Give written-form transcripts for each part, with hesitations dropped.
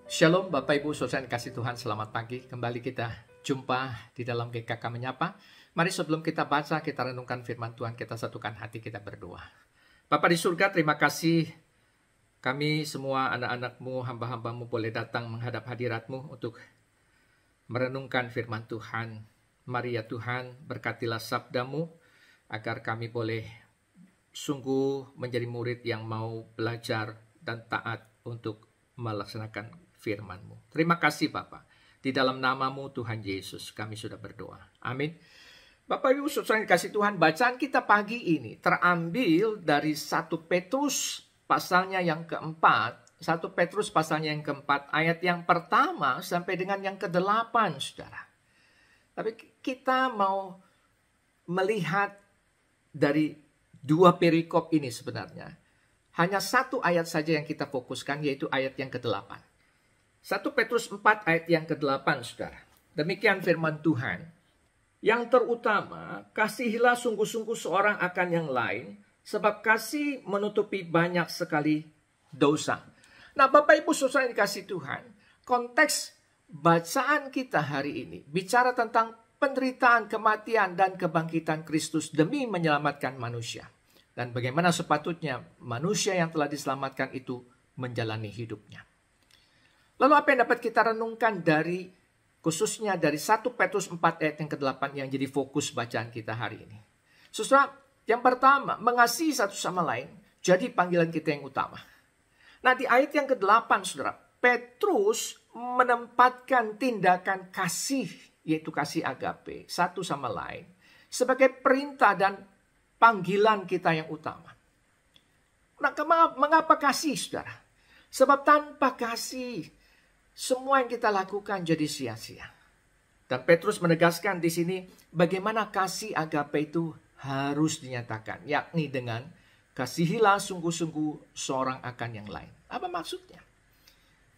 Shalom Bapak Ibu Saudara yang kasih Tuhan, selamat pagi. Kembali kita jumpa di dalam GKK Menyapa. Mari sebelum kita baca, kita renungkan firman Tuhan, kita satukan hati, kita berdoa. Bapak di surga, terima kasih kami semua anak-anak-Mu, hamba-hamba-Mu boleh datang menghadap hadirat-Mu untuk merenungkan firman Tuhan. Mari ya Tuhan, berkatilah sabda-Mu agar kami boleh sungguh menjadi murid yang mau belajar dan taat untuk melaksanakan firman-Mu. Terima kasih Bapa. Di dalam nama-Mu Tuhan Yesus kami sudah berdoa. Amin. Bapak Ibu Saudara yang dikasihi Tuhan, bacaan kita pagi ini terambil dari 1 Petrus pasalnya yang keempat. 1 Petrus pasalnya yang keempat, ayat yang pertama sampai dengan yang ke-8, Saudara. Tapi kita mau melihat dari dua perikop ini sebenarnya. Hanya satu ayat saja yang kita fokuskan, yaitu ayat yang ke-8. 1 Petrus 4 ayat yang ke-8, Saudara. Demikian firman Tuhan. Yang terutama, kasihilah sungguh-sungguh seorang akan yang lain, sebab kasih menutupi banyak sekali dosa. Nah, Bapak Ibu Saudara yang dikasihi Tuhan, konteks bacaan kita hari ini bicara tentang penderitaan, kematian, dan kebangkitan Kristus demi menyelamatkan manusia. Dan bagaimana sepatutnya manusia yang telah diselamatkan itu menjalani hidupnya. Lalu apa yang dapat kita renungkan dari khususnya dari 1 Petrus 4 ayat yang ke-8 yang jadi fokus bacaan kita hari ini. Saudara, yang pertama, mengasihi satu sama lain jadi panggilan kita yang utama. Nah, di ayat yang ke-8, Saudara, Petrus menempatkan tindakan kasih, yaitu kasih agape, satu sama lain, sebagai perintah dan panggilan kita yang utama. Nah, mengapa kasih, Saudara? Sebab tanpa kasih, semua yang kita lakukan jadi sia-sia. Dan Petrus menegaskan di sini bagaimana kasih agape itu harus dinyatakan, yakni dengan kasihilah sungguh-sungguh seorang akan yang lain. Apa maksudnya?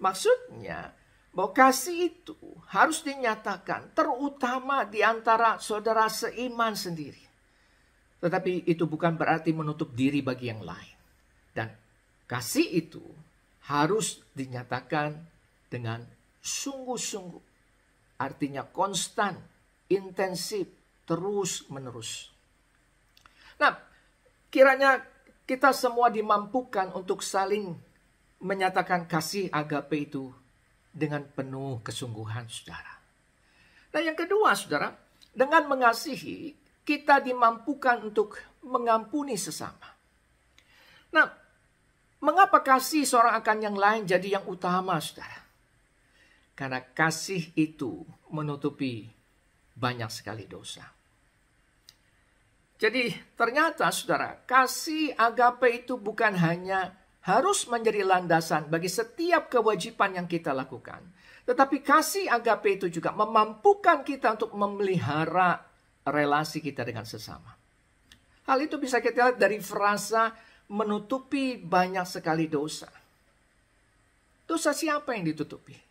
Maksudnya bahwa kasih itu harus dinyatakan terutama di antara saudara seiman sendiri. Tetapi itu bukan berarti menutup diri bagi yang lain. Dan kasih itu harus dinyatakan dengan sungguh-sungguh. Artinya konstan, intensif, terus-menerus. Nah, kiranya kita semua dimampukan untuk saling menyatakan kasih agape itu dengan penuh kesungguhan, Saudara. Nah, yang kedua, Saudara, dengan mengasihi, kita dimampukan untuk mengampuni sesama. Nah, mengapa kasih seorang akan yang lain jadi yang utama, Saudara? Karena kasih itu menutupi banyak sekali dosa. Jadi ternyata Saudara, kasih agape itu bukan hanya harus menjadi landasan bagi setiap kewajiban yang kita lakukan. Tetapi kasih agape itu juga memampukan kita untuk memelihara relasi kita dengan sesama. Hal itu bisa kita lihat dari frasa menutupi banyak sekali dosa. Dosa siapa yang ditutupi?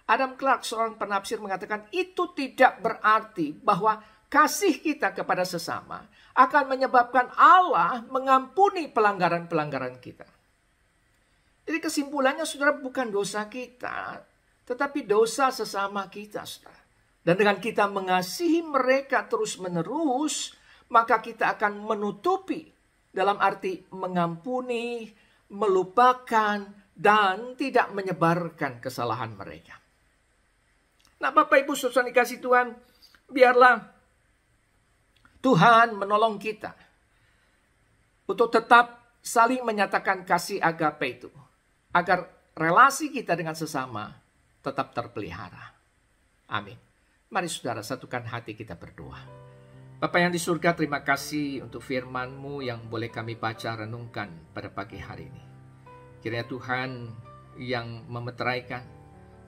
Adam Clarke, seorang penafsir, mengatakan itu tidak berarti bahwa kasih kita kepada sesama akan menyebabkan Allah mengampuni pelanggaran-pelanggaran kita. Jadi kesimpulannya, Saudara, bukan dosa kita, tetapi dosa sesama kita, Saudara. Dan dengan kita mengasihi mereka terus-menerus, maka kita akan menutupi, dalam arti mengampuni, melupakan, dan tidak menyebarkan kesalahan mereka. Nah, Bapak Ibu Saudara dikasihi Tuhan, biarlah Tuhan menolong kita untuk tetap saling menyatakan kasih agape itu, agar relasi kita dengan sesama tetap terpelihara. Amin. Mari Saudara satukan hati, kita berdoa. Bapa yang di surga, terima kasih untuk firman-Mu yang boleh kami baca renungkan pada pagi hari ini. Kiranya Tuhan yang memeteraikan,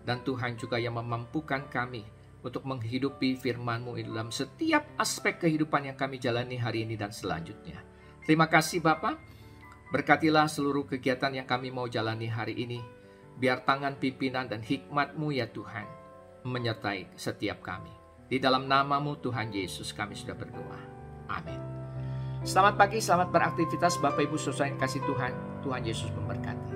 dan Tuhan juga yang memampukan kami untuk menghidupi firman-Mu dalam setiap aspek kehidupan yang kami jalani hari ini dan selanjutnya. Terima kasih Bapa. Berkatilah seluruh kegiatan yang kami mau jalani hari ini. Biar tangan pimpinan dan hikmat-Mu ya Tuhan menyertai setiap kami. Di dalam nama-Mu Tuhan Yesus kami sudah berdoa. Amin. Selamat pagi, selamat beraktivitas Bapak Ibu Saudara yang kasih Tuhan. Tuhan Yesus memberkati.